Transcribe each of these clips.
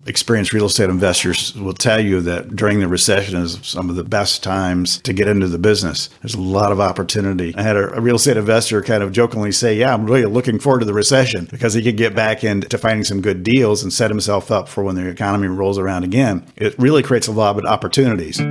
Experienced real estate investors will tell you that during the recession is some of the best times to get into the business. There's a lot of opportunity. I had a real estate investor kind of jokingly say, yeah, I'm really looking forward to the recession because he could get back into finding some good deals and set himself up for when the economy rolls around again. It really creates a lot of opportunities.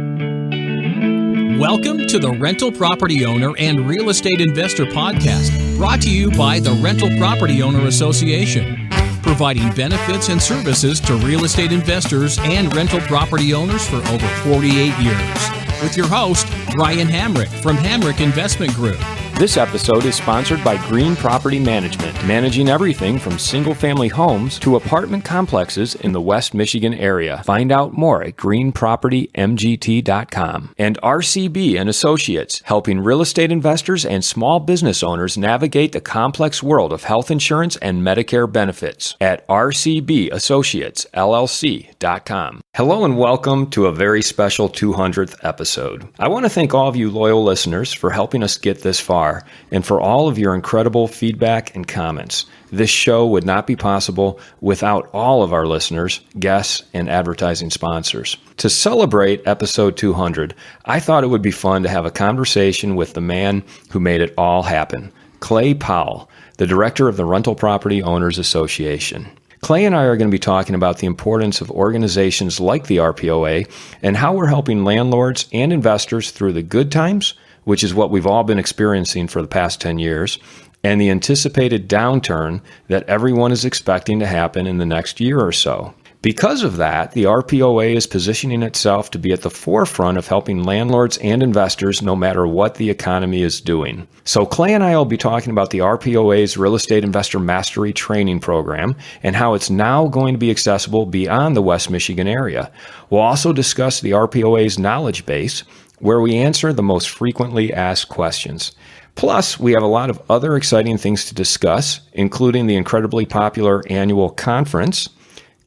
Welcome to the Rental Property Owner and Real Estate Investor Podcast, brought to you by the Rental Property Owner Association, providing benefits and services to real estate investors and rental property owners for over 48 years. With your host, Brian Hamrick from Hamrick Investment Group. This episode is sponsored by Green Property Management, managing everything from single-family homes to apartment complexes in the West Michigan area. Find out more at greenpropertymgt.com. And RCB and Associates, helping real estate investors and small business owners navigate the complex world of health insurance and Medicare benefits at rcbassociatesllc.com. Hello and welcome to a very special 200th episode. I want to thank all of you loyal listeners for helping us get this far, and for all of your incredible feedback and comments. This show would not be possible without all of our listeners, guests, and advertising sponsors. To celebrate episode 200, I thought it would be fun to have a conversation with the man who made it all happen, Clay Powell, the director of the Rental Property Owners Association. Clay and I are going to be talking about the importance of organizations like the RPOA and how we're helping landlords and investors through the good times, which is what we've all been experiencing for the past 10 years, and the anticipated downturn that everyone is expecting to happen in the next year or so. Because of that, the RPOA is positioning itself to be at the forefront of helping landlords and investors no matter what the economy is doing. So Clay and I will be talking about the RPOA's Real Estate Investor Mastery Training Program and how it's now going to be accessible beyond the West Michigan area. We'll also discuss the RPOA's knowledge base, where we answer the most frequently asked questions. Plus, we have a lot of other exciting things to discuss, including the incredibly popular annual conference.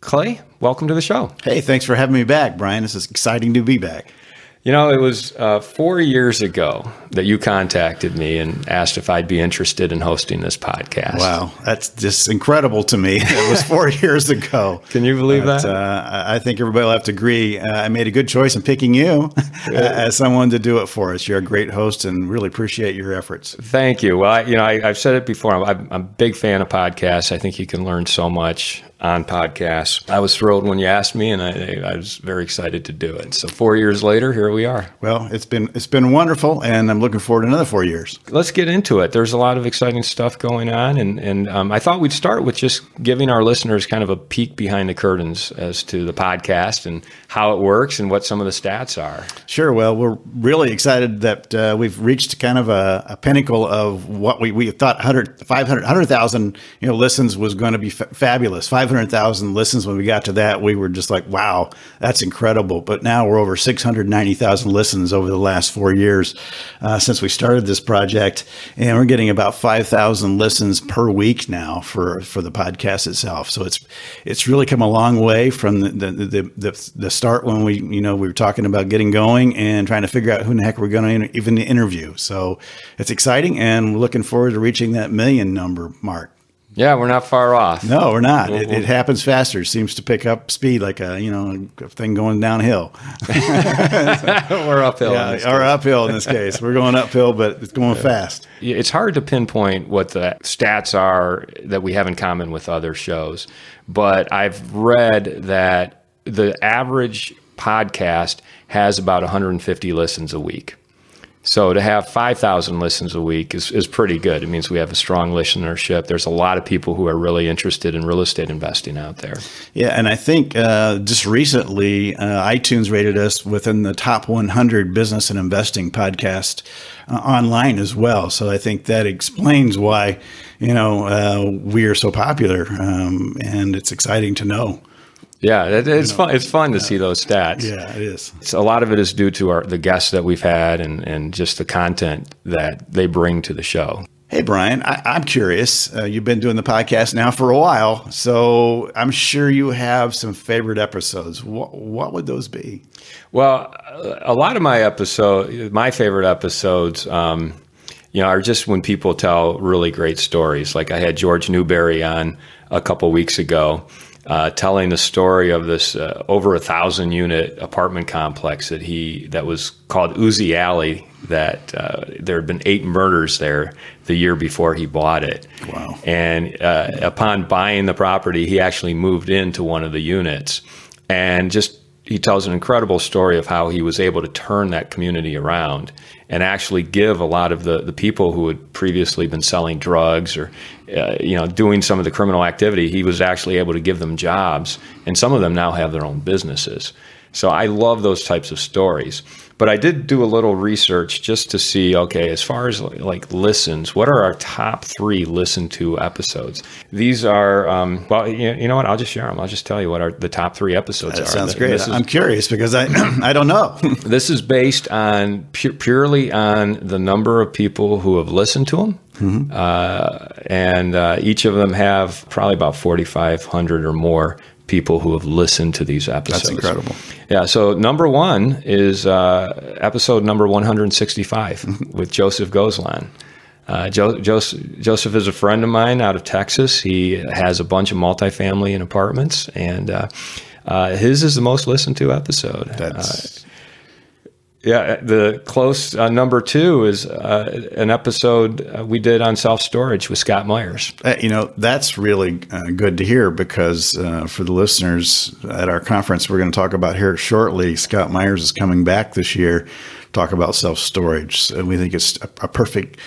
Clay, welcome to the show. Hey, thanks for having me back, Brian. This is exciting to be back. You know, it was 4 years ago that you contacted me and asked if I'd be interested in hosting this podcast. Wow, that's just incredible to me. It was 4 years ago. Can you believe that? I think everybody will have to agree. I made a good choice in picking you as someone to do it for us. You're a great host and really appreciate your efforts. Thank you. Well, I've said it before. I'm a big fan of podcasts. I think you can learn so much on podcasts. I was thrilled when you asked me, and I was very excited to do it. So 4 years later, here we are. Well, it's been wonderful, and I'm looking forward to another 4 years. Let's get into it. There's a lot of exciting stuff going on, and I thought we'd start with just giving our listeners kind of a peek behind the curtains as to the podcast and how it works and what some of the stats are. Sure. Well, we're really excited that we've reached kind of a pinnacle of what we thought 100,000 listens was going to be fabulous. 500,000 listens. When we got to that, we were just like, wow, that's incredible. But now we're over 690,000 listens over the last 4 years since we started this project. And we're getting about 5,000 listens per week now for the podcast itself. So it's really come a long way from the start when we were talking about getting going and trying to figure out who in the heck we're going to even interview. So it's exciting, and we're looking forward to reaching that million number mark. Yeah, we're not far off. No, we're not. It happens faster. It seems to pick up speed like a thing going downhill. We're uphill. Yeah, or uphill in this case. We're going uphill, but it's going fast. It's hard to pinpoint what the stats are that we have in common with other shows, but I've read that the average podcast has about 150 listens a week. So to have 5,000 listens a week is pretty good. It means we have a strong listenership. There's a lot of people who are really interested in real estate investing out there. Yeah, and I think just recently, iTunes rated us within the top 100 business and investing podcast online as well. So I think that explains why, we are so popular, and it's exciting to know. Yeah, it's fun. It's fun to see those stats. Yeah, it is. A lot of it is due to the guests that we've had and just the content that they bring to the show. Hey, Brian, I'm curious. You've been doing the podcast now for a while, so I'm sure you have some favorite episodes. What would those be? Well, a lot of my favorite episodes, are just when people tell really great stories. Like I had George Newberry on a couple weeks ago. telling the story of this over 1,000 unit apartment complex that was called Uzi Alley, that there had been 8 murders there the year before he bought it. Wow. And upon buying the property, he actually moved into one of the units, and he tells an incredible story of how he was able to turn that community around and actually give a lot of the people who had previously been selling drugs or doing some of the criminal activity. He was actually able to give them jobs, and some of them now have their own businesses. So I love those types of stories. But I did do a little research just to see, okay, as far as like listens, what are our top 3 listened to episodes? These are, well, you know what? I'll just share them. I'll just tell you what the top 3 episodes are. That sounds great. I'm curious because I don't know. This is based on purely on the number of people who have listened to them. Mm-hmm. And each of them have probably about 4,500 or more people who have listened to these episodes. That's incredible. Yeah. So number 1 is episode number 165 with Joseph Gozlan. Joseph is a friend of mine out of Texas. He has a bunch of multifamily and apartments, and his is the most listened to episode. Yeah, the close number 2 is an episode we did on self-storage with Scott Myers. That's really good to hear because for the listeners at our conference we're going to talk about here shortly, Scott Myers is coming back this year, talk about self-storage. So we think it's a perfect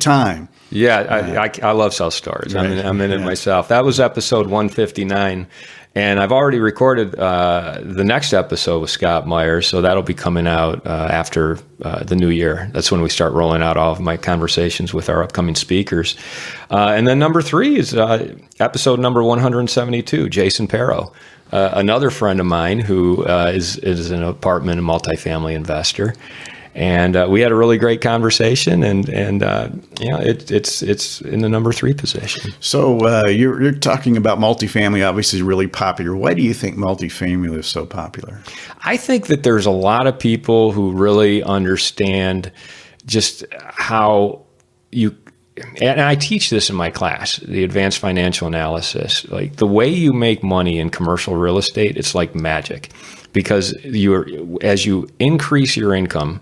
time. Yeah, I love self-storage. Right. I'm in it myself. That was episode 159. And I've already recorded the next episode with Scott Myers, so that'll be coming out after the new year. That's when we start rolling out all of my conversations with our upcoming speakers. And then number 3 is episode number 172, Jason Perro, another friend of mine who is an apartment and multifamily investor. And we had a really great conversation, and it's in the number 3 position. So you're talking about multifamily, obviously really popular. Why do you think multifamily is so popular? I think that there's a lot of people who really understand just how you. And I teach this in my class, the advanced financial analysis. Like the way you make money in commercial real estate, it's like magic, because as you increase your income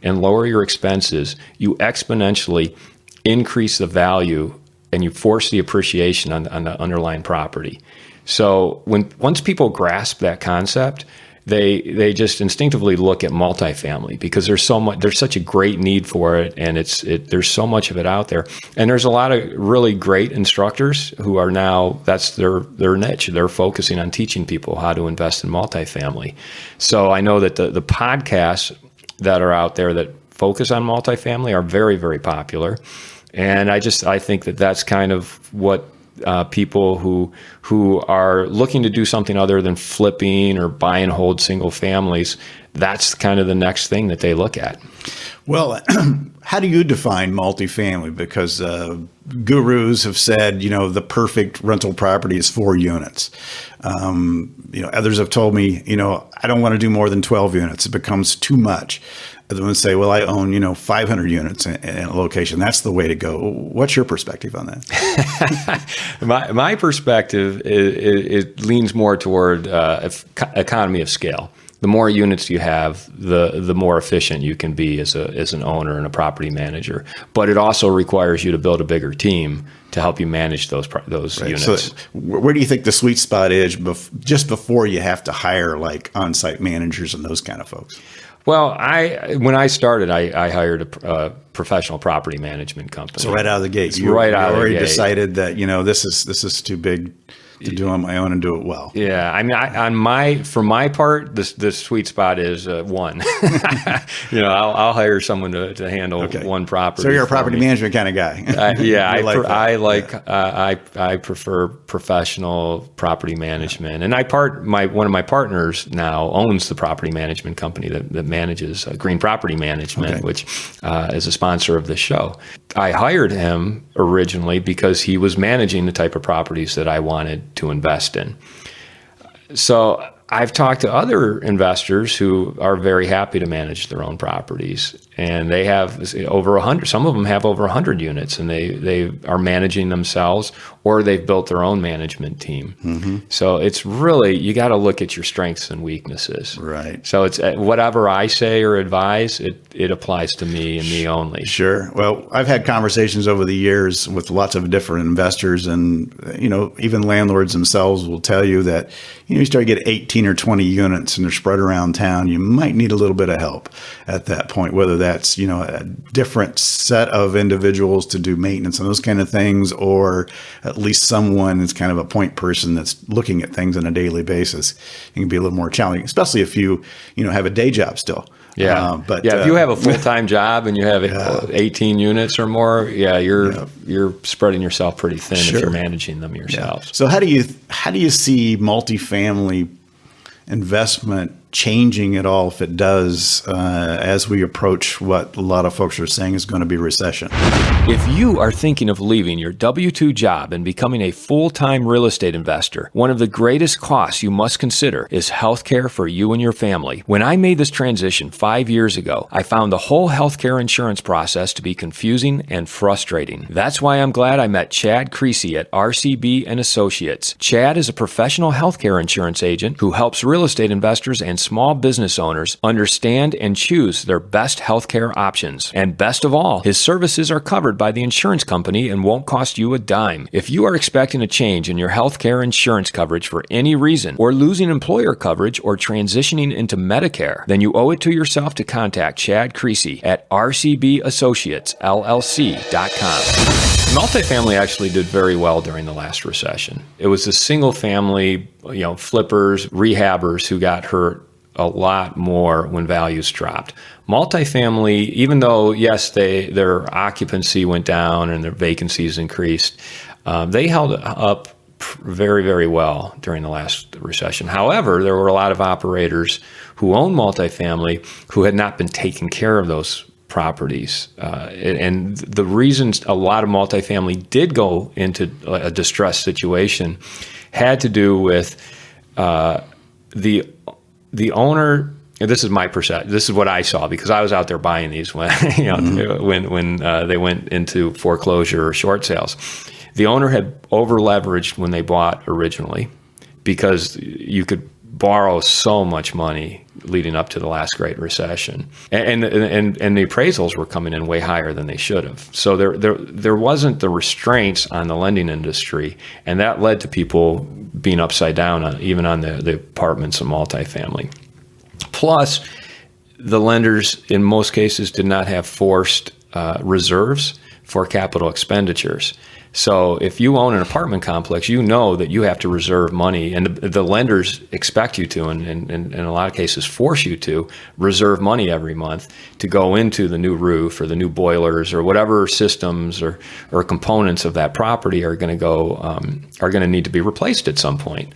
and lower your expenses, you exponentially increase the value and you force the appreciation on the underlying property. So once people grasp that concept, they just instinctively look at multifamily because there's such a great need for it, and there's so much of it out there. And there's a lot of really great instructors who are now, that's their niche. They're focusing on teaching people how to invest in multifamily. So I know that the podcasts that are out there that focus on multifamily are very, very popular. And I think that that's kind of what people who are looking to do something other than flipping or buy and hold single families, that's kind of the next thing that they look at. Well, how do you define multifamily? Because gurus have said, the perfect rental property is 4 units. Others have told me, I don't want to do more than 12 units. It becomes too much. Other ones say, well, I own, 500 units in a location. That's the way to go. What's your perspective on that? My perspective, it leans more toward economy of scale. The more units you have, the more efficient you can be as an owner and a property manager. But it also requires you to build a bigger team to help you manage those right. Units. So where do you think the sweet spot is just before you have to hire like on-site managers and those kind of folks? Well, when I started, I hired a professional property management company. So right out of the gate, you already decided that this is too big to do on my own and do it well. Yeah, I mean, for my part, the sweet spot is 1. I'll hire someone to handle one property. So you're a property management kind of guy. I prefer professional property management, and one of my partners now owns the property management company that manages Green Property Management, which is a sponsor of the show. I hired him originally because he was managing the type of properties that I wanted to invest in. So I've talked to other investors who are very happy to manage their own properties, and they have over 100. Some of them have over 100 units, and they are managing themselves, or they've built their own management team. Mm-hmm. So it's really, you got to look at your strengths and weaknesses. Right. So it's whatever I say or advise, it applies to me and me only. Sure. Well, I've had conversations over the years with lots of different investors, and even landlords themselves will tell you that you start to get 18 or 20 units and they're spread around town, you might need a little bit of help at that point, whether that's a different set of individuals to do maintenance and those kind of things, or at least someone is kind of a point person that's looking at things on a daily basis. It can be a little more challenging, especially if you have a day job still. Yeah, if you have a full-time job and you have 18 units or more, you're spreading yourself pretty thin if you're managing them yourself. So how do you see multifamily investment changing at all, if it does, as we approach what a lot of folks are saying is going to be recession? If you are thinking of leaving your W-2 job and becoming a full-time real estate investor, one of the greatest costs you must consider is healthcare for you and your family. When I made this transition 5 years ago, I found the whole healthcare insurance process to be confusing and frustrating. That's why I'm glad I met Chad Creasy at RCB and Associates. Chad is a professional healthcare insurance agent who helps real estate investors and small business owners understand and choose their best healthcare options. And best of all, his services are covered by the insurance company and won't cost you a dime. If you are expecting a change in your healthcare insurance coverage for any reason, or losing employer coverage or transitioning into Medicare, then you owe it to yourself to contact Chad Creasy at rcbassociatesllc.com. Multifamily actually did very well during the last recession. It was the single family, flippers, rehabbers who got hurt a lot more when values dropped. Multifamily, even though, yes, their occupancy went down and their vacancies increased, they held up very, very well during the last recession. However, there were a lot of operators who owned multifamily who had not been taking care of those properties. And the reasons a lot of multifamily did go into a distressed situation had to do with the owner. This is my perception. This is what I saw because I was out there buying these when when they went into foreclosure or short sales. The owner had over leveraged when they bought originally because you could borrow so much money leading up to the last Great Recession, and the appraisals were coming in way higher than they should have. So there wasn't the restraints on the lending industry, and that led to people being upside down even on the apartments and multifamily. Plus, the lenders in most cases did not have forced reserves for capital expenditures. So if you own an apartment complex, you know that you have to reserve money, and the lenders expect you to, and in a lot of cases force you to, reserve money every month to go into the new roof or the new boilers or whatever systems or components of that property are going to need to be replaced at some point.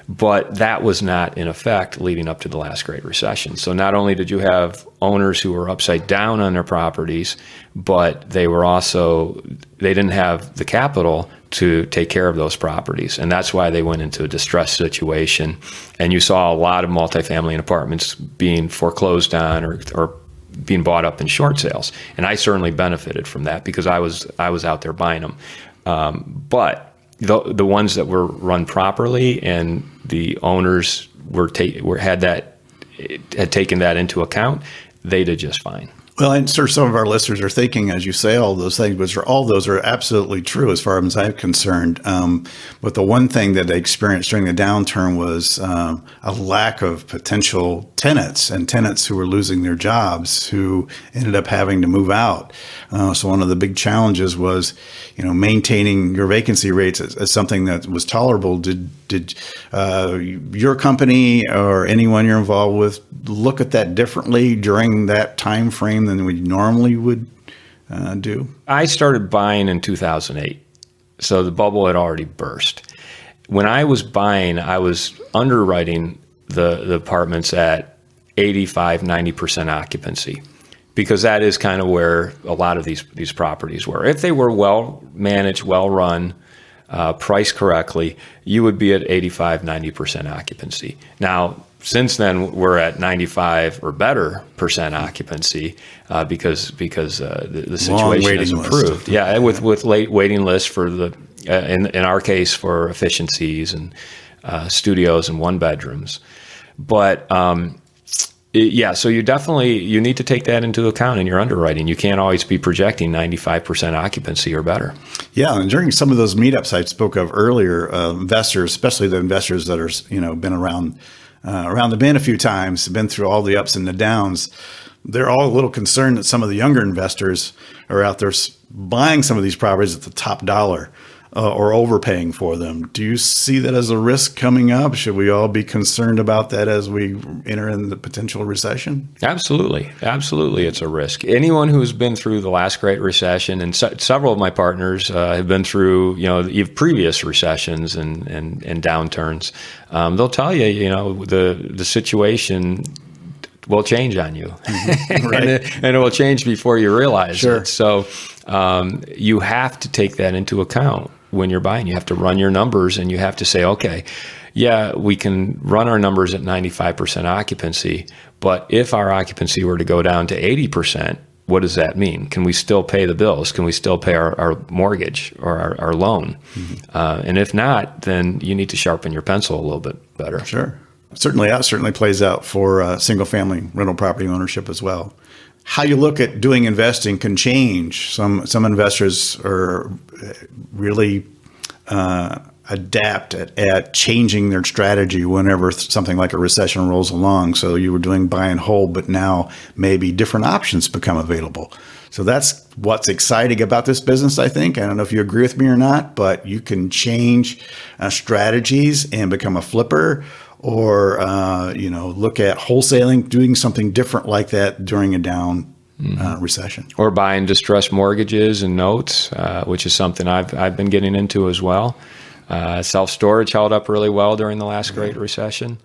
But that was not in effect leading up to the last Great Recession. So not only did you have owners who were upside down on their properties, but they didn't have the capital to take care of those properties. And that's why they went into a distressed situation. And you saw a lot of multifamily and apartments being foreclosed on or being bought up in short sales. And I certainly benefited from that because I was out there buying them. But the ones that were run properly and the owners had taken that into account, they did just fine. Well, I'm sure some of our listeners are thinking, as you say, all those things, which all those are absolutely true as far as I'm concerned. But the one thing that they experienced during the downturn was a lack of potential tenants and tenants who were losing their jobs who ended up having to move out. So one of the big challenges was, maintaining your vacancy rates as something that was tolerable. Did your company or anyone you're involved with look at that differently during that time frame than we normally would do? I started buying in 2008, so the bubble had already burst. When I was buying, I was underwriting the apartments at 85, 90% occupancy, because that is kind of where a lot of these properties were. If they were well managed, well run, priced correctly, you would be at 85, 90% occupancy. Now, since then, we're at 95 or better percent occupancy because the situation has improved. Yeah, with late waiting lists for the in our case for efficiencies and studios and one bedrooms. But so you need to take that into account in your underwriting. You can't always be projecting 95% occupancy or better. Yeah, and during some of those meetups I spoke of earlier, investors, especially the investors that are been around the bend a few times, been through all the ups and the downs, they're all a little concerned that some of the younger investors are out there buying some of these properties at the top dollar or overpaying for them. Do you see that as a risk coming up? Should we all be concerned about that as we enter in the potential recession? Absolutely. It's a risk. Anyone who's been through the last Great Recession, and several of my partners have been through, previous recessions and downturns, they'll tell you, the situation will change on you. Right. and it will change before you realize it. So you have to take that into account when you're buying. You have to run your numbers and you have to say, okay, yeah, we can run our numbers at 95% occupancy, but if our occupancy were to go down to 80%, what does that mean? Can we still pay the bills? Can we still pay our mortgage or our loan? Mm-hmm. And if not, then you need to sharpen your pencil a little bit better. Sure. Certainly plays out for single-family rental property ownership as well. How you look at doing investing can change. Some investors are really adapt at changing their strategy whenever something like a recession rolls along. So you were doing buy and hold, but now maybe different options become available. So that's what's exciting about this business, I think. I don't know if you agree with me or not, but you can change strategies and become a flipper, or look at wholesaling, doing something different like that during a down recession. Or buying distressed mortgages and notes, which is something I've been getting into as well. Self-storage held up really well during the last Great Recession.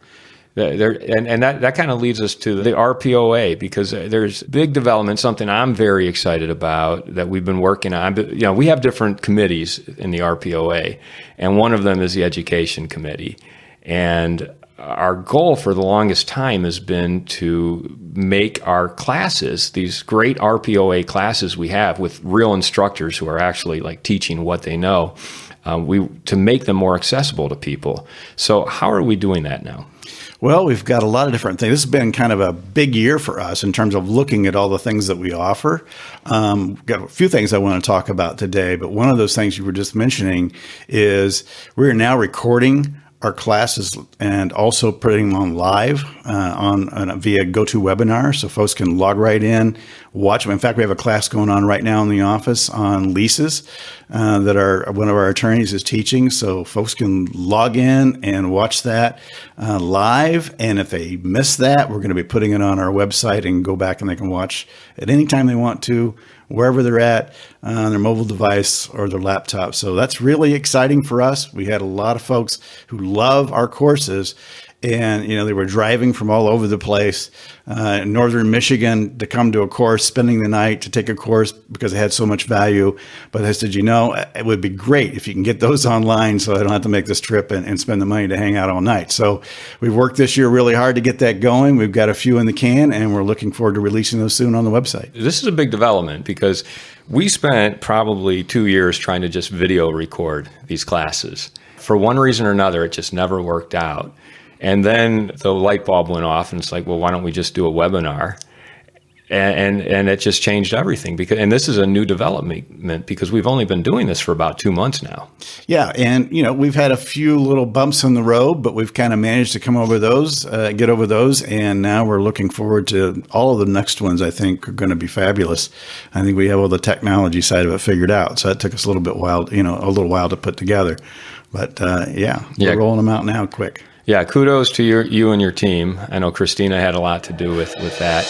That kind of leads us to the RPOA, because there's big development, something I'm very excited about that we've been working on. We have different committees in the RPOA, and one of them is the education committee. And our goal for the longest time has been to make our classes, these great RPOA classes we have with real instructors who are actually like teaching what they know, to make them more accessible to people. So how are we doing that now? Well, we've got a lot of different things. This has been kind of a big year for us in terms of looking at all the things that we offer. Got a few things I want to talk about today, but one of those things you were just mentioning is we're now recording our classes and also putting them on live via GoToWebinar, so folks can log right in, watch them. In fact, we have a class going on right now in the office on leases that one of our attorneys is teaching, so folks can log in and watch that live. And if they miss that, we're going to be putting it on our website and go back and they can watch at any time they want to, wherever they're at, on their mobile device or their laptop. So that's really exciting for us. We had a lot of folks who love our courses, and they were driving from all over the place, in northern Michigan, to come to a course, spending the night to take a course because it had so much value. But I said, it would be great if you can get those online so I don't have to make this trip and spend the money to hang out all night. So we've worked this year really hard to get that going. We've got a few in the can, and we're looking forward to releasing those soon on the website. This is a big development because we spent probably 2 years trying to just video record these classes. For one reason or another, it just never worked out. And then the light bulb went off, and it's like, well, why don't we just do a webinar? And it just changed everything. And this is a new development because we've only been doing this for about 2 months now. Yeah, and we've had a few little bumps in the road, but we've kind of managed to come over those, get over those, and now we're looking forward to all of the next ones. I think are going to be fabulous. I think we have all the technology side of it figured out, so that took us a little while to put together. But we're rolling them out now quick. Yeah, kudos to you and your team. I know Christina had a lot to do with that.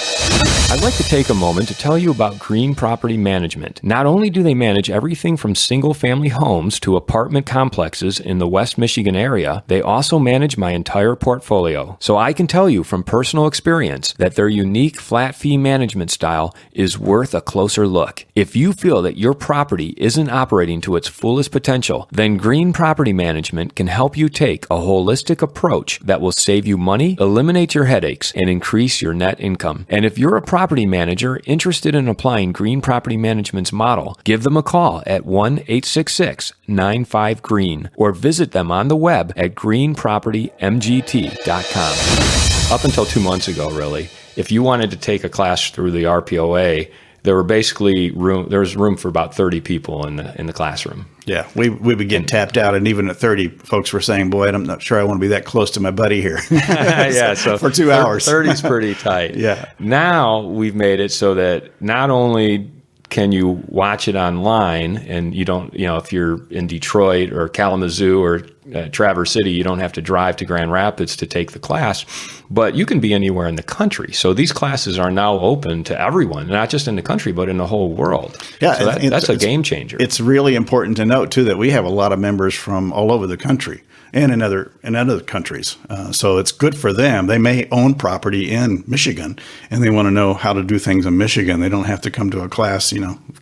I'd like to take a moment to tell you about Green Property Management. Not only do they manage everything from single-family homes to apartment complexes in the West Michigan area, they also manage my entire portfolio. So I can tell you from personal experience that their unique flat fee management style is worth a closer look. If you feel that your property isn't operating to its fullest potential, then Green Property Management can help you take a holistic approach that will save you money, eliminate your headaches, and increase your net income. And if you're a property manager interested in applying Green Property Management's model, give them a call at 1-866-95-GREEN or visit them on the web at greenpropertymgt.com. Up until 2 months ago, really, if you wanted to take a class through the RPOA, there was room for about 30 people in the classroom. Yeah, we would get tapped out, and even at 30, folks were saying, "Boy, I'm not sure I want to be that close to my buddy here." Yeah, so for 2 hours, 30 is pretty tight. Yeah. Now we've made it so that not only can you watch it online, and you don't, if you're in Detroit or Kalamazoo or Traverse City, you don't have to drive to Grand Rapids to take the class, but you can be anywhere in the country. So these classes are now open to everyone, not just in the country, but in the whole world. Yeah, so that's a game changer. It's really important to note too that we have a lot of members from all over the country and in other countries. So it's good for them. They may own property in Michigan and they want to know how to do things in Michigan. They don't have to come to a class,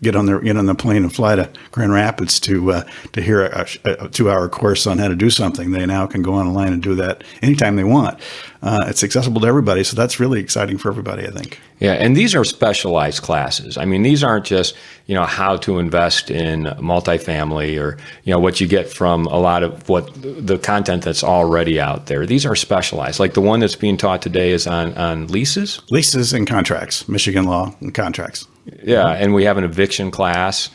get on the plane and fly to Grand Rapids to hear a 2-hour course on how to do something. They now can go online and do that anytime they want. It's accessible to everybody. So that's really exciting for everybody, I think. Yeah, and these are specialized classes. I mean, these aren't just, how to invest in multifamily or, what you get from a lot of what the content that's already out there. These are specialized. Like the one that's being taught today is on leases. Leases and contracts, Michigan law and contracts. Yeah, and we have an eviction class.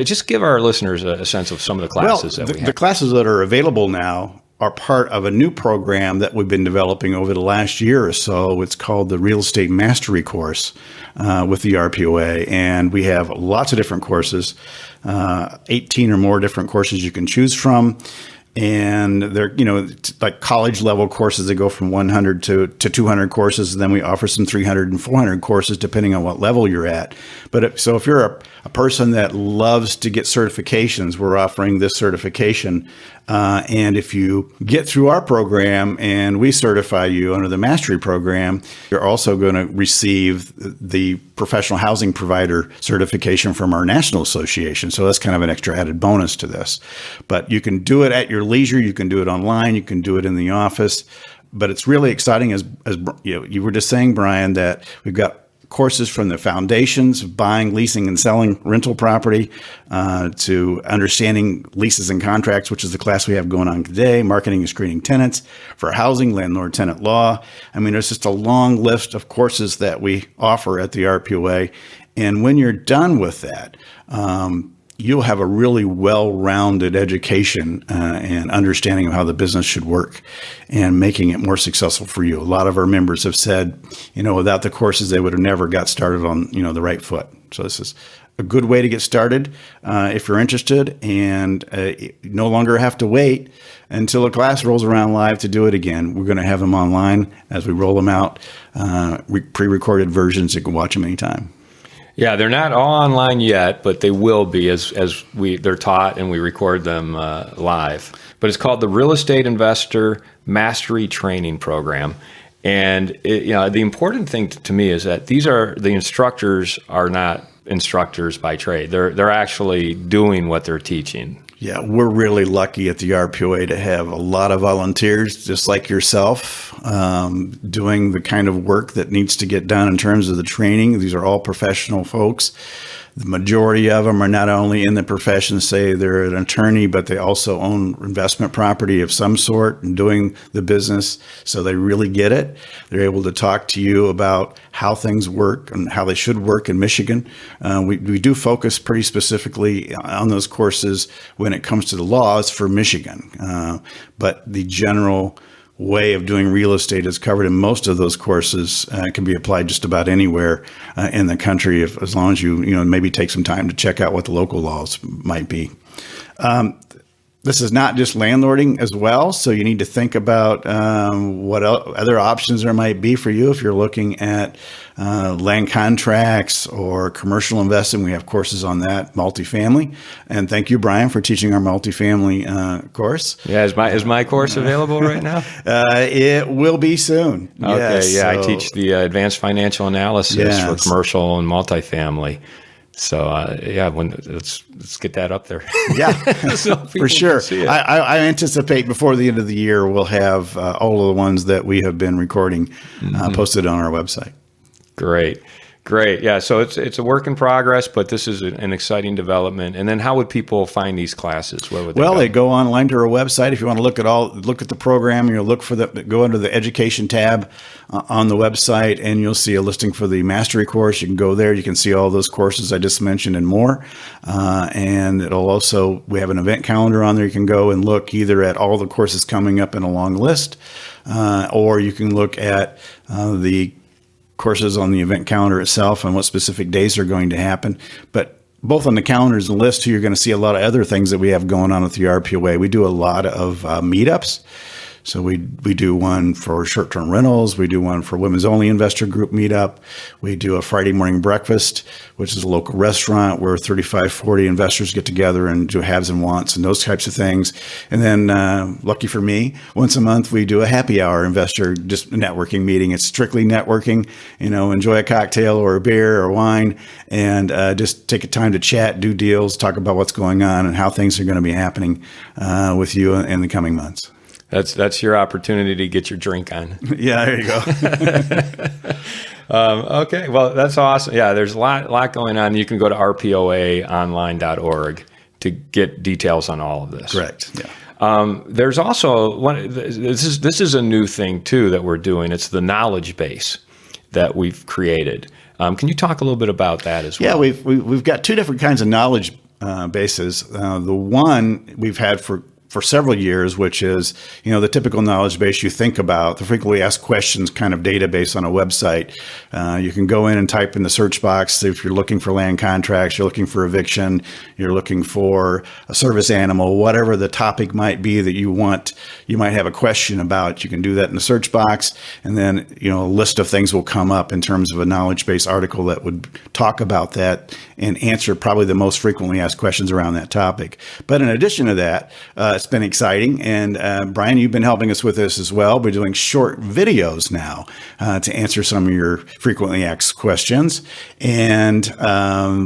Just give our listeners a sense of some of the classes that we have. The classes that are available now are part of a new program that we've been developing over the last year or so. It's called the Real Estate Mastery Course with the RPOA. And we have lots of different courses, 18 or more different courses you can choose from. And they're, like college level courses that go from 100 to 200 courses. And then we offer some 300 and 400 courses depending on what level you're at. But if you're a person that loves to get certifications, we're offering this certification. And if you get through our program and we certify you under the mastery program, you're also going to receive the professional housing provider certification from our national association. So that's kind of an extra added bonus to this. But you can do it at your leisure. You can do it online. You can do it in the office. But it's really exciting, as you were just saying, Brian, that we've got courses from the foundations of buying, leasing, and selling rental property to understanding leases and contracts, which is the class we have going on today, marketing and screening tenants, for housing, landlord-tenant law. I mean, there's just a long list of courses that we offer at the RPOA. And when you're done with that, you'll have a really well-rounded education and understanding of how the business should work and making it more successful for you. A lot of our members have said, without the courses, they would have never got started on, the right foot. So this is a good way to get started if you're interested, and you no longer have to wait until a class rolls around live to do it again. We're going to have them online as we roll them out, pre-recorded versions. You can watch them anytime. Yeah, they're not all online yet, but they will be as they're taught and we record them live. But it's called the Real Estate Investor Mastery Training Program. And the important thing to me is that the instructors are not instructors by trade. They're actually doing what they're teaching. Yeah, we're really lucky at the RPOA to have a lot of volunteers just like yourself doing the kind of work that needs to get done in terms of the training. These are all professional folks. The majority of them are not only in the profession, say they're an attorney, but they also own investment property of some sort and doing the business. So they really get it. They're able to talk to you about how things work and how they should work in Michigan. We do focus pretty specifically on those courses when it comes to the laws for Michigan. But the general way of doing real estate is covered in most of those courses. Can be applied just about anywhere in the country, as long as you maybe take some time to check out what the local laws might be. The This is not just landlording as well. So you need to think about what other options there might be for you if you're looking at land contracts or commercial investing. We have courses on that, multifamily. And thank you, Brian, for teaching our multifamily course. Yeah, is my course available right now? It will be soon. Okay, yes, yeah, so, I teach the advanced financial analysis for commercial and multifamily. So let's get that up there. Yeah, so for sure. I anticipate before the end of the year we'll have all of the ones that we have been recording posted on our website. Great. Yeah. So it's a work in progress, but this is an exciting development. And then how would people find these classes? Where would they go? They go online to our website. If you want to look at the program, you'll go under the education tab on the website, and you'll see a listing for the mastery course. You can go there. You can see all those courses I just mentioned and more. And we have an event calendar on there. You can go and look either at all the courses coming up in a long list, or you can look at the courses on the event calendar itself and what specific days are going to happen. But both on the calendars and list, you're going to see a lot of other things that we have going on with the RPOA. We do a lot of meetups. So we do one for short-term rentals. We do one for women's only investor group meetup. We do a Friday morning breakfast, which is a local restaurant where 35, 40 investors get together and do haves and wants and those types of things. And then lucky for me, once a month, we do a happy hour investor just networking meeting. It's strictly networking, enjoy a cocktail or a beer or wine and just take a time to chat, do deals, talk about what's going on and how things are going to be happening with you in the coming months. That's your opportunity to get your drink on. Yeah, there you go. Okay, well, that's awesome. Yeah, there's a lot going on. You can go to rpoaonline.org to get details on all of this. Correct. Yeah. There's also this is a new thing too that we're doing. It's the knowledge base that we've created. Can you talk a little bit about that as well? Yeah, we've got two different kinds of knowledge bases. The one we've had for several years, which is, the typical knowledge base you think about, the frequently asked questions kind of database on a website. You can go in and type in the search box if you're looking for land contracts, you're looking for eviction, you're looking for a service animal, whatever the topic might be that you might have a question about. You can do that in the search box, and then, a list of things will come up in terms of a knowledge base article that would talk about that and answer probably the most frequently asked questions around that topic. But in addition to that, it's been exciting. And Brian, you've been helping us with this as well. We're doing short videos now to answer some of your frequently asked questions. And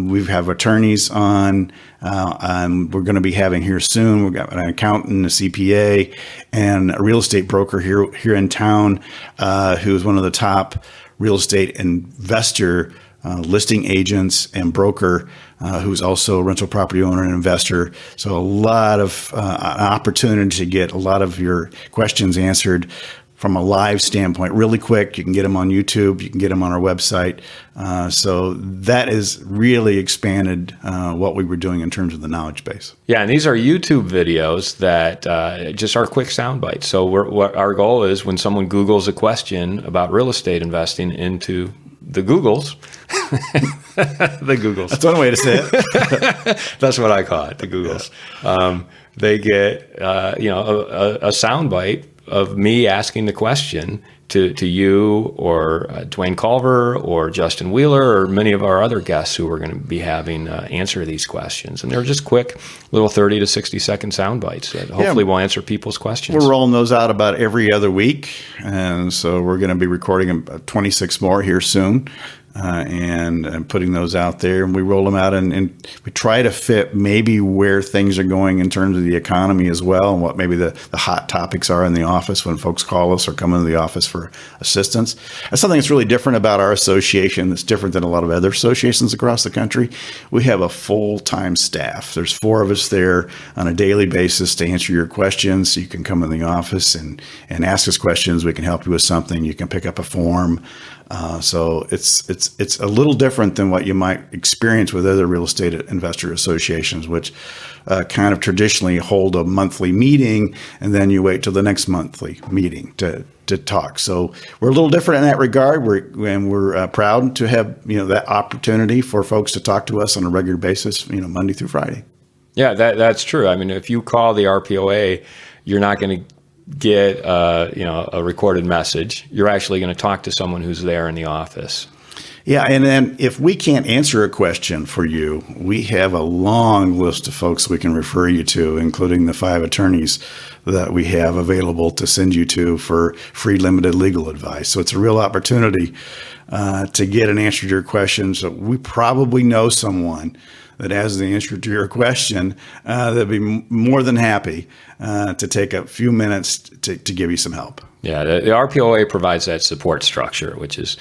we have attorneys on. We're going to be having here soon. We've got an accountant, a CPA, and a real estate broker here in town who's one of the top real estate investor listing agents and broker who's also a rental property owner and investor. So a lot of opportunity to get a lot of your questions answered from a live standpoint, really quick. You can get them on YouTube. You can get them on our website. So that has really expanded what we were doing in terms of the knowledge base. Yeah, and these are YouTube videos that just are quick sound bites. So what our goal is when someone Googles a question about real estate investing into the Googles. The Googles. That's one way to say it. That's what I call it, the Googles. They get a soundbite of me asking the question to you or Dwayne Culver or Justin Wheeler or many of our other guests who we're going to be having answer these questions. And they're just quick little 30 to 60 second sound bites that hopefully will answer people's questions. We're rolling those out about every other week. And so we're going to be recording 26 more here soon. And putting those out there, and we roll them out and we try to fit maybe where things are going in terms of the economy as well, and what maybe the hot topics are in the office when folks call us or come into the office for assistance. That's something that's really different about our association. That's different than a lot of other associations across the country. We have a full-time staff. There's 4 of us there on a daily basis to answer your questions. You can come in the office and ask us questions. We can help you with something. You can pick up a form. So it's a little different than what you might experience with other real estate investor associations, which kind of traditionally hold a monthly meeting, and then you wait till the next monthly meeting to talk. So we're a little different in that regard. We're proud to have that opportunity for folks to talk to us on a regular basis, Monday through Friday. Yeah, that's true. I mean, if you call the RPOA, you're not going to get a recorded message. You're actually going to talk to someone who's there in the office. Yeah, and then if we can't answer a question for you, we have a long list of folks we can refer you to, including the 5 attorneys that we have available to send you to for free limited legal advice. So it's a real opportunity to get an answer to your questions. So we probably know someone that has the answer to your question that'd be more than happy to take a few minutes to give you some help. Yeah, the RPOA provides that support structure, which is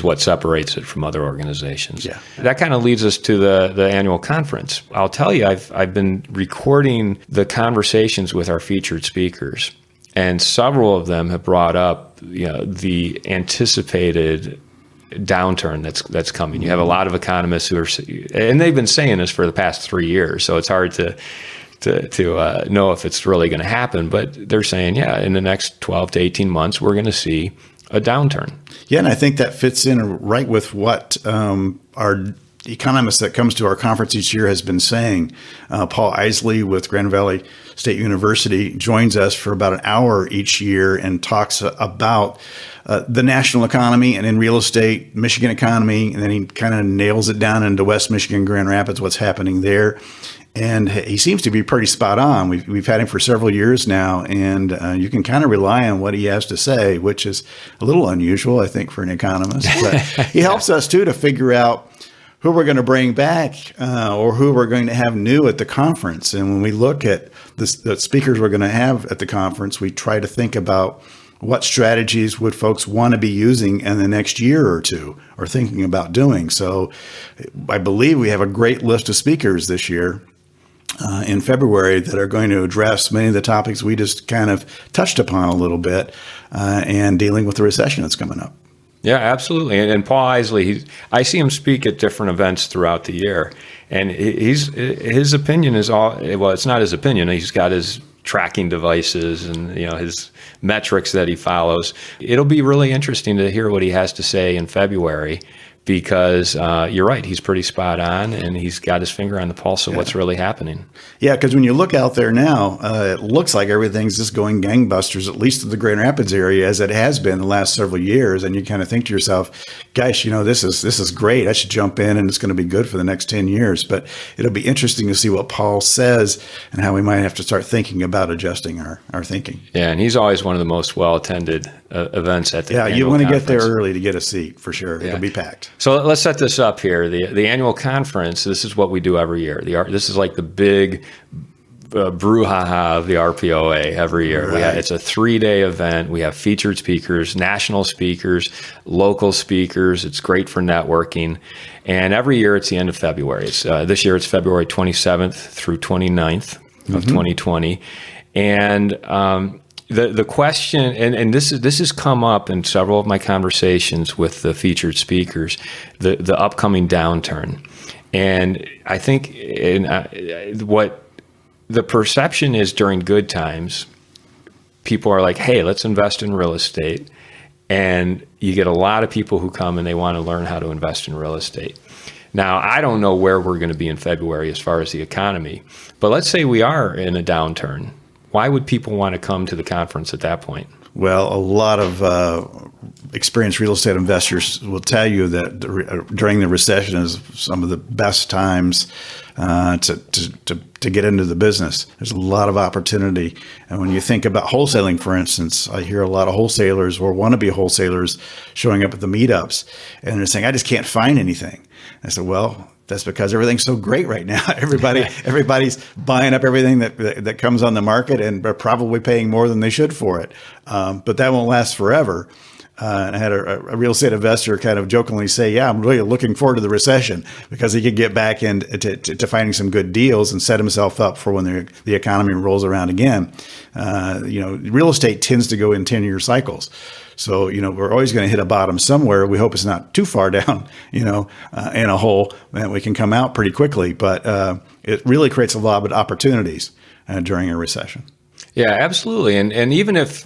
what separates it from other organizations. Yeah. That kind of leads us to the annual conference. I'll tell you, I've been recording the conversations with our featured speakers, and several of them have brought up the anticipated downturn that's coming. You have a lot of economists who are, and they've been saying this for the past 3 years, so it's hard to know if it's really going to happen, but they're saying, in the next 12 to 18 months, we're going to see a downturn. Yeah, and I think that fits in right with what our economist that comes to our conference each year has been saying. Paul Isley with Grand Valley State University joins us for about an hour each year and talks about the national economy and in real estate, Michigan economy, and then he kind of nails it down into West Michigan, Grand Rapids, what's happening there. And he seems to be pretty spot on. We've had him for several years now, and you can kind of rely on what he has to say, which is a little unusual, I think, for an economist. But he helps us, too, to figure out who we're going to bring back or who we're going to have new at the conference. And when we look at the speakers we're going to have at the conference, we try to think about what strategies would folks want to be using in the next year or two or thinking about doing. So I believe we have a great list of speakers this year in February that are going to address many of the topics we just kind of touched upon a little bit and dealing with the recession that's coming up. Yeah, absolutely. And Paul Isley, I see him speak at different events throughout the year, and his opinion is it's not his opinion. He's got his tracking devices and his metrics that he follows. It'll be really interesting to hear what he has to say in February, because you're right, he's pretty spot on, and he's got his finger on the pulse of what's really happening. Yeah, because when you look out there now, it looks like everything's just going gangbusters, at least in the Grand Rapids area, as it has been the last several years. And you kind of think to yourself, gosh, this is great. I should jump in, and it's going to be good for the next 10 years. But it'll be interesting to see what Paul says and how we might have to start thinking about adjusting our thinking. Yeah, and he's always one of the most well-attended events at the annual you want to get there conference. Early to get a seat, for sure. Yeah. It'll be packed. So let's set this up here. The annual conference, this is what we do every year. This is like the big brouhaha of the RPOA every year. Right. It's a 3-day event. We have featured speakers, national speakers, local speakers. It's great for networking. And every year it's the end of February. This year it's February 27th through 29th of 2020. And the question, and this has come up in several of my conversations with the featured speakers, the upcoming downturn. And I think what the perception is during good times, people are like, hey, let's invest in real estate. And you get a lot of people who come and they want to learn how to invest in real estate. Now, I don't know where we're going to be in February as far as the economy, but let's say we are in a downturn. Why would people want to come to the conference at that point? Well, a lot of experienced real estate investors will tell you that during the recession is some of the best times to get into the business. There's a lot of opportunity. And when you think about wholesaling, for instance, I hear a lot of wholesalers or wannabe wholesalers showing up at the meetups, and they're saying, I just can't find anything. I said, well, that's because everything's so great right now. Everybody's buying up everything that comes on the market, and are probably paying more than they should for it. But that won't last forever. And I had a real estate investor kind of jokingly say, yeah, I'm really looking forward to the recession, because he could get back into finding some good deals and set himself up for when the economy rolls around again. Real estate tends to go in 10-year cycles. So, we're always going to hit a bottom somewhere. We hope it's not too far down, in a hole, and we can come out pretty quickly. But it really creates a lot of opportunities during a recession. Yeah, absolutely. And even if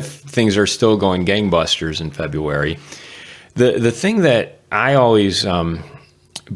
things are still going gangbusters in February, the thing that I always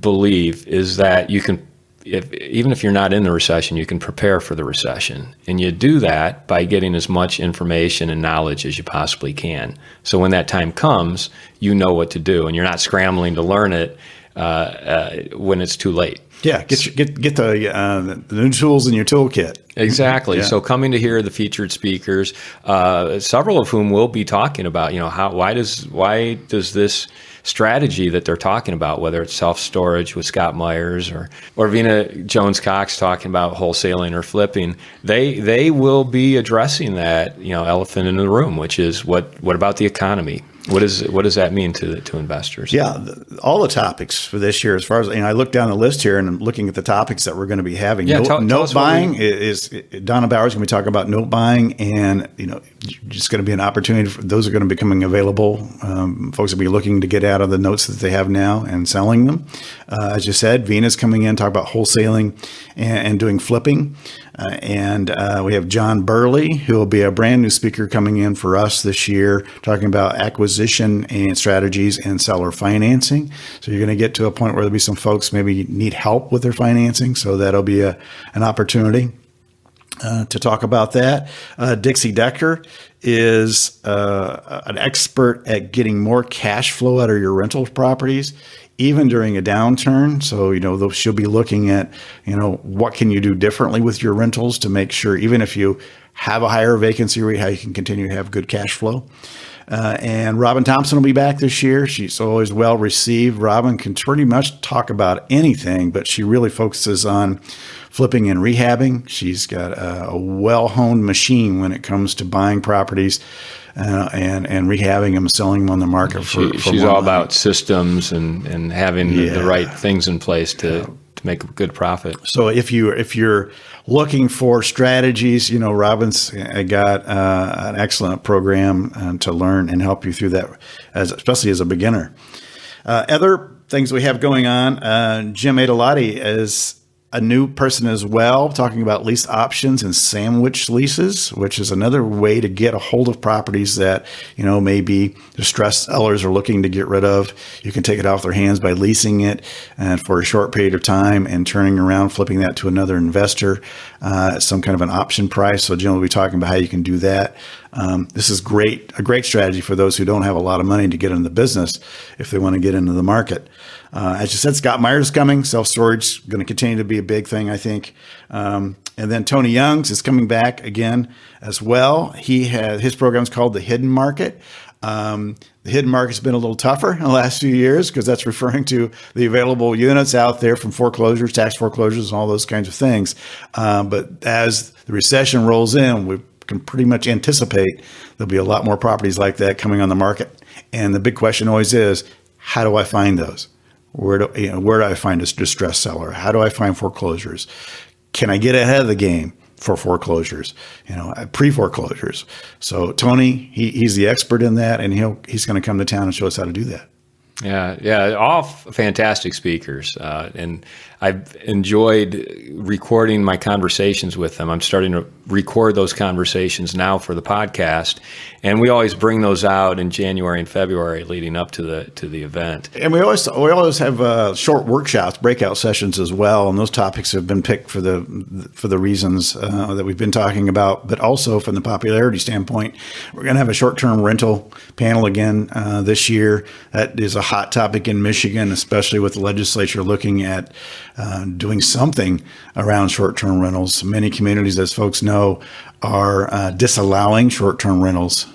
believe is that you can even if you're not in the recession, you can prepare for the recession. And you do that by getting as much information and knowledge as you possibly can. So when that time comes, you know what to do, and you're not scrambling to learn it when it's too late. Yeah, get the new tools in your toolkit. Exactly. Yeah. So coming to hear the featured speakers, several of whom will be talking about, why does this strategy that they're talking about, whether it's self-storage with Scott Myers or Vina Jones-Cox talking about wholesaling or flipping, they will be addressing that, elephant in the room, which is what about the economy? What does that mean to investors? Yeah, all the topics for this year, as far as I look down the list here and I'm looking at the topics that we're going to be having. Yeah, note buying is Donna Bauer's going to be talking about note buying, and just going to be an opportunity for those are going to be becoming available. Folks will be looking to get out of the notes that they have now and selling them. As you said, Vina's coming in, talk about wholesaling and doing flipping. And we have John Burley, who will be a brand new speaker coming in for us this year, talking about acquisition and strategies and seller financing. So you're going to get to a point where there'll be some folks maybe need help with their financing. So that'll be an opportunity to talk about that. Dixie Decker is an expert at getting more cash flow out of your rental properties, even during a downturn. So, she'll be looking at, what can you do differently with your rentals to make sure, even if you have a higher vacancy rate, how you can continue to have good cash flow. And Robin Thompson will be back this year. She's always well received. Robin can pretty much talk about anything, but she really focuses on flipping and rehabbing. She's got a well-honed machine when it comes to buying properties and rehabbing them, selling them on the market. She's all about systems and having the right things in place to make a good profit. So if you're looking for strategies, Robin's got an excellent program to learn and help you through that, especially as a beginner. Other things we have going on, Jim Adalati is a new person as well, talking about lease options and sandwich leases, which is another way to get a hold of properties that, maybe distressed sellers are looking to get rid of. You can take it off their hands by leasing it and for a short period of time and turning around, flipping that to another investor at some kind of an option price. So Jim will be talking about how you can do that. This is a great strategy for those who don't have a lot of money to get into the business if they want to get into the market. As you said, Scott Myers is coming. Self-storage is going to continue to be a big thing, I think. And then Tony Youngs is coming back again as well. His program is called The Hidden Market. The hidden market's been a little tougher in the last few years because that's referring to the available units out there from foreclosures, tax foreclosures, and all those kinds of things. But as the recession rolls in, we can pretty much anticipate there'll be a lot more properties like that coming on the market. And the big question always is, how do I find those? Where do I find a distressed seller? How do I find foreclosures? Can I get ahead of the game for foreclosures? Pre-foreclosures. So Tony, he's the expert in that, and he's going to come to town and show us how to do that. Yeah, all fantastic speakers, and I've enjoyed recording my conversations with them. I'm starting to record those conversations now for the podcast, and we always bring those out in January and February leading up to the event. And we always have short workshops, breakout sessions as well, and those topics have been picked for the reasons that we've been talking about, but also from the popularity standpoint. We're going to have a short-term rental panel again this year. That is a hot topic in Michigan, especially with the legislature looking at doing something around short-term rentals. Many communities, as folks know, are disallowing short-term rentals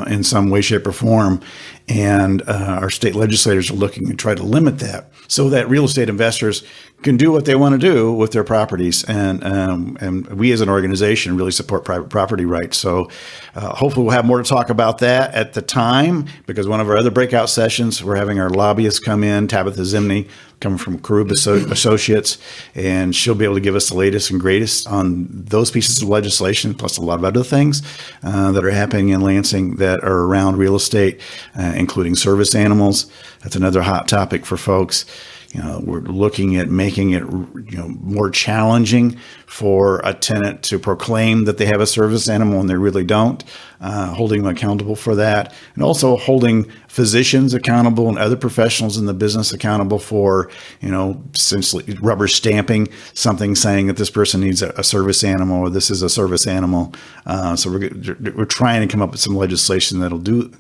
in some way, shape, or form. And our state legislators are looking to try to limit that so that real estate investors can do what they want to do with their properties. And we as an organization really support private property rights. So hopefully we'll have more to talk about that at the time, because one of our other breakout sessions, we're having our lobbyists come in, Tabitha Zimney, coming from Karub Associates, and she'll be able to give us the latest and greatest on those pieces of legislation, plus a lot of other things that are happening in Lansing that are around real estate, including service animals. That's another hot topic for folks. We're looking at making it, more challenging for a tenant to proclaim that they have a service animal and they really don't, holding them accountable for that, and also holding physicians accountable and other professionals in the business accountable for, essentially rubber stamping something saying that this person needs a service animal or this is a service animal. So we're trying to come up with some legislation that'll do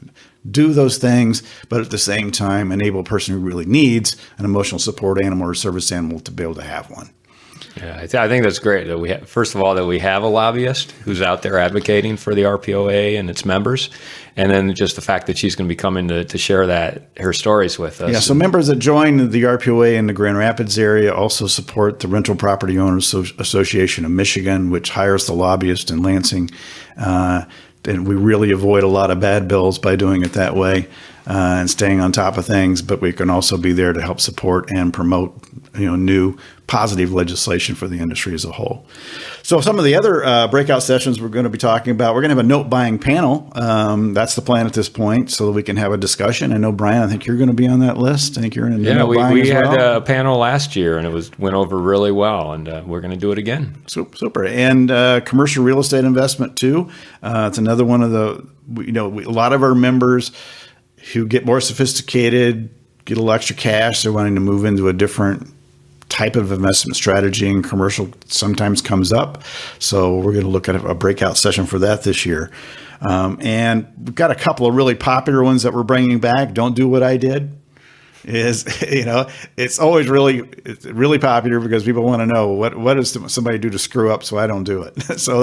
those things, but at the same time enable a person who really needs an emotional support animal or service animal to be able to have one. Yeah, I think that's great that we have, first of all, that we have a lobbyist who's out there advocating for the RPOA and its members, and then just the fact that she's going to be coming to share her stories with us. Yeah, so members that join the RPOA in the Grand Rapids area also support the Rental Property Owners Association of Michigan, which hires the lobbyist in Lansing. And we really avoid a lot of bad bills by doing it that way and staying on top of things. But we can also be there to help support and promote, new positive legislation for the industry as a whole. So some of the other breakout sessions we're going to be talking about, we're going to have a note buying panel. That's the plan at this point, so that we can have a discussion. I know, Brian, I think you're going to be on that list. I think you're in the note buying as well. We had a panel last year, and it went over really well, and we're going to do it again. Super. And commercial real estate investment too. It's another one of the, a lot of our members who get more sophisticated, get a little extra cash, they're wanting to move into a different type of investment strategy, and commercial sometimes comes up. So we're going to look at a breakout session for that this year. And we've got a couple of really popular ones that we're bringing back. Don't do what I did. It's always really popular because people want to know what does somebody do to screw up so I don't do it. So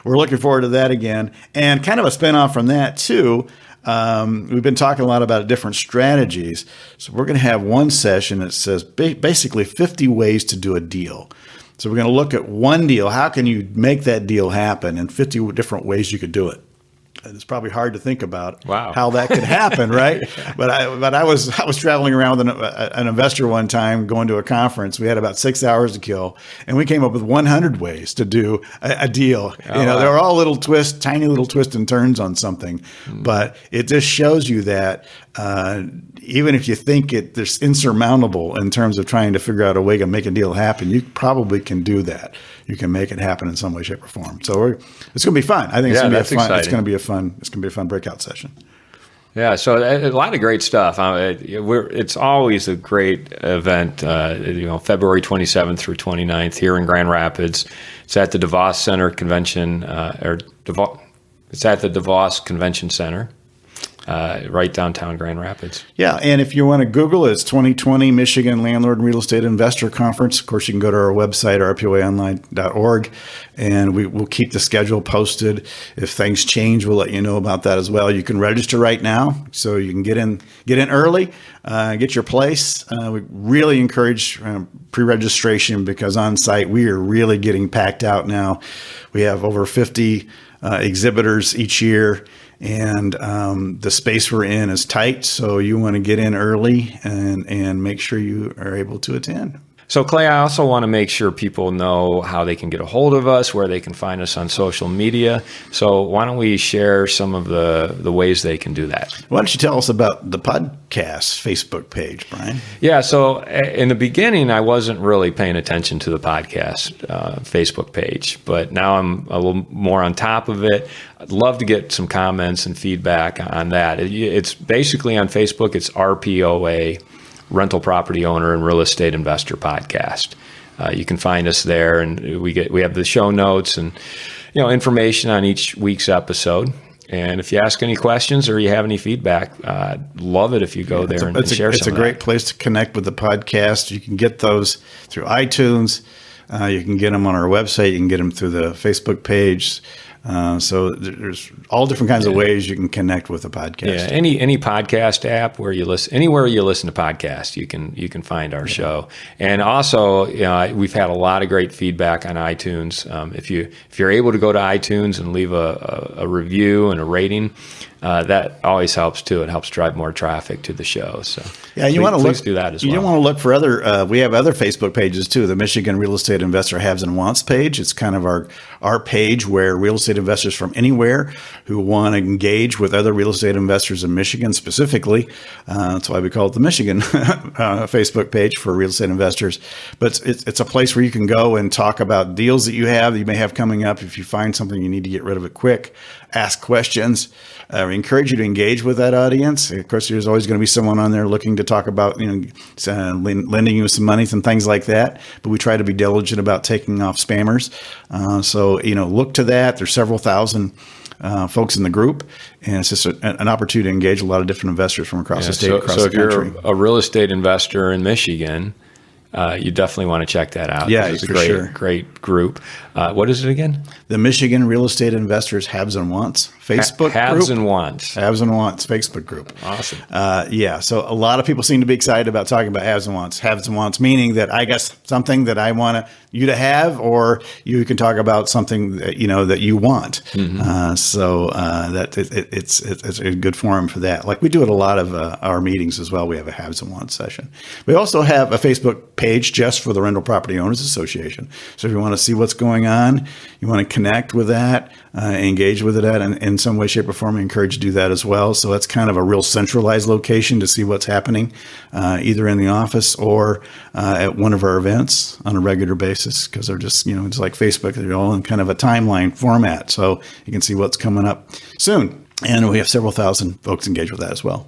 we're looking forward to that again. And kind of a spinoff from that too. We've been talking a lot about different strategies. So we're going to have one session that says basically 50 ways to do a deal. So we're going to look at one deal. How can you make that deal happen, and 50 different ways you could do it. It's probably hard to think about how that could happen, right? But I was traveling around with an investor one time, going to a conference. We had about 6 hours to kill, and we came up with 100 ways to do a deal. They were all tiny little twists and turns on something, but it just shows you that even if you think there's insurmountable in terms of trying to figure out a way to make a deal happen, you probably can do that. You can make it happen in some way, shape, or form. So it's going to be fun. I think it's going to be fun. It's going to be a fun breakout session. Yeah, so a lot of great stuff. It's always a great event. February 27th through 29th here in Grand Rapids. It's at the DeVos Center Convention, it's at the DeVos Convention Center. Right downtown Grand Rapids. Yeah, and if you want to Google it, it's 2020 Michigan Landlord and Real Estate Investor Conference. Of course, you can go to our website, rpoaonline.org, and we'll keep the schedule posted. If things change, we'll let you know about that as well. You can register right now, so you can get in early, get your place. We really encourage pre-registration because on site we are really getting packed out now. We have over 50 exhibitors each year. And the space we're in is tight, so you want to get in early and make sure you are able to attend. So, Clay, I also want to make sure people know how they can get a hold of us, where they can find us on social media. So why don't we share some of the ways they can do that? Why don't you tell us about the podcast Facebook page, Brian? Yeah, so in the beginning, I wasn't really paying attention to the podcast Facebook page, but now I'm a little more on top of it. I'd love to get some comments and feedback on that. It's basically on Facebook, it's RPOA, Rental Property Owner and Real Estate Investor Podcast. You can find us there, and we have the show notes and information on each week's episode. And if you ask any questions or you have any feedback, I'd love it if you go there and share some. It's a great place to connect with the podcast. You can get those through iTunes. You can get them on our website. You can get them through the Facebook page. So there's all different kinds of ways you can connect with a podcast. Yeah, any podcast app where you listen, anywhere you listen to podcasts, you can find our show. And also, we've had a lot of great feedback on iTunes. If you're able to go to iTunes and leave a review and a rating, that always helps too. It helps drive more traffic to the show. So yeah, you want to please do that as well. You want to look for other. We have other Facebook pages too. The Michigan Real Estate Investor Haves and Wants page. It's kind of our page where real estate investors from anywhere who want to engage with other real estate investors in Michigan specifically. That's why we call it the Michigan Facebook page for real estate investors. But it's a place where you can go and talk about deals that you may have coming up. If you find something you need to get rid of it quick, ask questions. We encourage you to engage with that audience. Of course, there's always going to be someone on there looking to talk about, lending you some money and things like that. But we try to be diligent about taking off spammers. So look to that. There's several thousand folks in the group, and it's just an opportunity to engage a lot of different investors from across the state, across the country. So if you're a real estate investor in Michigan, you definitely want to check that out. Yeah, it's a for great group. What is it again? The Michigan Real Estate Investors Haves and Wants Facebook group. Haves and Wants Facebook group. Awesome. So a lot of people seem to be excited about talking about haves and wants. Haves and wants meaning that I guess something that I want you to have, or you can talk about something that that you want. It's a good forum for that. Like we do at a lot of our meetings as well. We have a haves and wants session. We also have a Facebook page just for the Rental Property Owners Association. So if you want to see what's going on, you want to connect with that, engage with it in some way, shape, or form, I encourage you to do that as well. So that's kind of a real centralized location to see what's happening, either in the office or at one of our events on a regular basis, because they're just, it's like Facebook, they're all in kind of a timeline format. So you can see what's coming up soon. And we have several thousand folks engaged with that as well.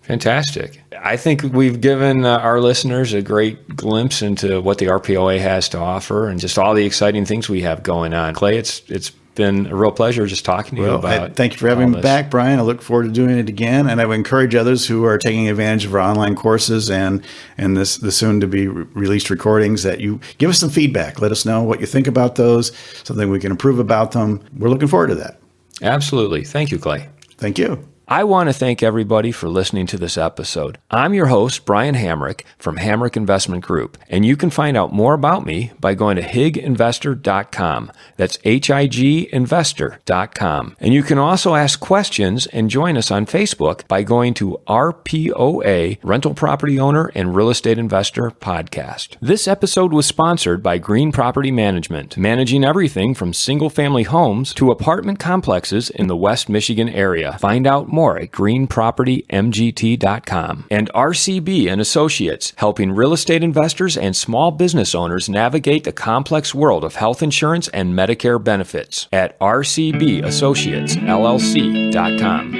Fantastic. I think we've given our listeners a great glimpse into what the RPOA has to offer and just all the exciting things we have going on. Clay, it's been a real pleasure just talking to you about. Thank you for having me back, Brian. I look forward to doing it again, and I would encourage others who are taking advantage of our online courses and the soon to be released recordings that you give us some feedback. Let us know what you think about those, something we can improve about them. We're looking forward to that. Absolutely. Thank you, Clay. Thank you. I want to thank everybody for listening to this episode. I'm your host, Brian Hamrick from Hamrick Investment Group, and you can find out more about me by going to higinvestor.com. That's higinvestor.com. And you can also ask questions and join us on Facebook by going to RPOA, Rental Property Owner and Real Estate Investor Podcast. This episode was sponsored by Green Property Management, managing everything from single-family homes to apartment complexes in the West Michigan area. Find out more at greenpropertymgt.com. And RCB and Associates, helping real estate investors and small business owners navigate the complex world of health insurance and Medicare benefits at rcbassociatesllc.com.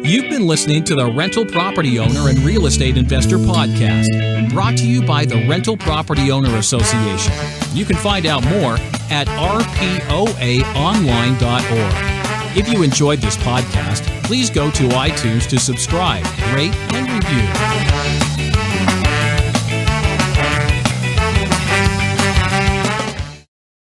You've been listening to the Rental Property Owner and Real Estate Investor Podcast, brought to you by the Rental Property Owner Association. You can find out more at rpoaonline.org. If you enjoyed this podcast, please go to iTunes to subscribe, rate, and review.